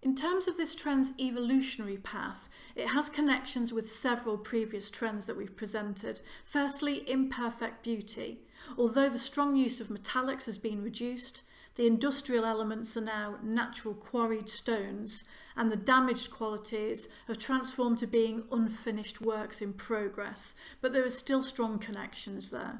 In terms of this trend's evolutionary path, it has connections with several previous trends that we've presented. Firstly, imperfect beauty. Although the strong use of metallics has been reduced, the industrial elements are now natural quarried stones, and the damaged qualities have transformed to being unfinished works in progress, but there are still strong connections there.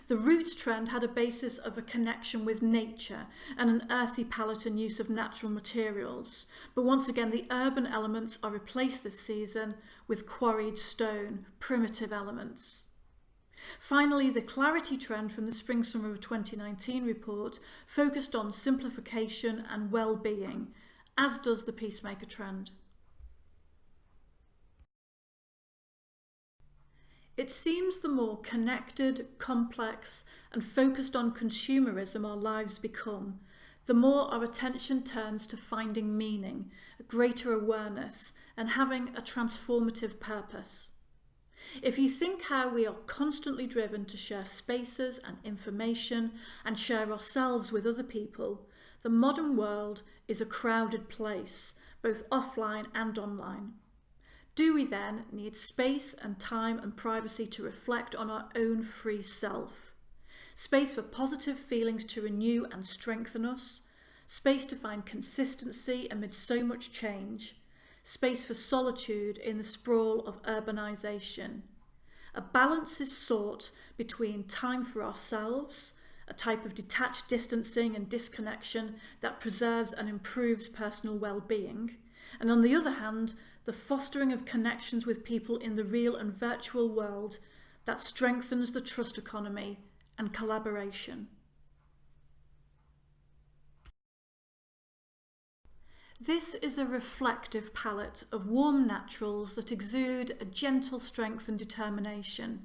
The roots trend had a basis of a connection with nature and an earthy palette and use of natural materials. But once again, the urban elements are replaced this season with quarried stone, primitive elements. Finally, the clarity trend from the Spring-Summer of 2019 report focused on simplification and well-being, as does the Peacemaker trend. It seems the more connected, complex, and focused on consumerism our lives become, the more our attention turns to finding meaning, a greater awareness, and having a transformative purpose. If you think how we are constantly driven to share spaces and information and share ourselves with other people, the modern world is a crowded place, both offline and online. Do we then need space and time and privacy to reflect on our own free self? Space for positive feelings to renew and strengthen us? Space to find consistency amid so much change? Space for solitude in the sprawl of urbanisation? A balance is sought between time for ourselves, a type of detached distancing and disconnection that preserves and improves personal well-being, and on the other hand, the fostering of connections with people in the real and virtual world that strengthens the trust economy and collaboration. This is a reflective palette of warm naturals that exude a gentle strength and determination.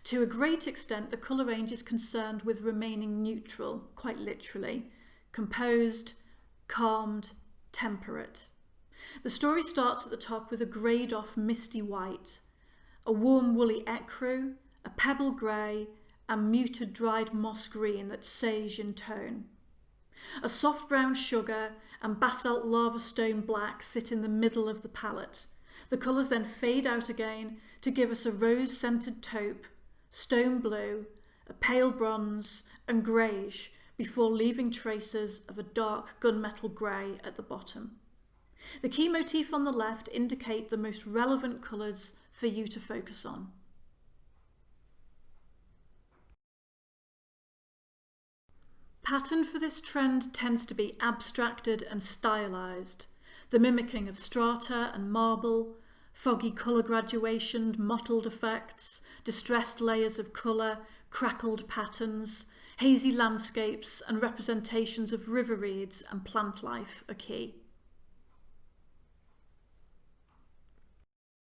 To a great extent, the colour range is concerned with remaining neutral, quite literally, composed, calmed, temperate. The story starts at the top with a greyed off misty white, a warm woolly ecru, a pebble grey, and muted dried moss green that's sage in tone. A soft brown sugar and basalt lava stone black sit in the middle of the palette. The colours then fade out again to give us a rose-scented taupe, stone blue, a pale bronze and greige before leaving traces of a dark gunmetal grey at the bottom. The key motif on the left indicate the most relevant colours for you to focus on. Pattern for this trend tends to be abstracted and stylised, the mimicking of strata and marble, foggy colour graduation, mottled effects, distressed layers of colour, crackled patterns, hazy landscapes and representations of river reeds and plant life are key.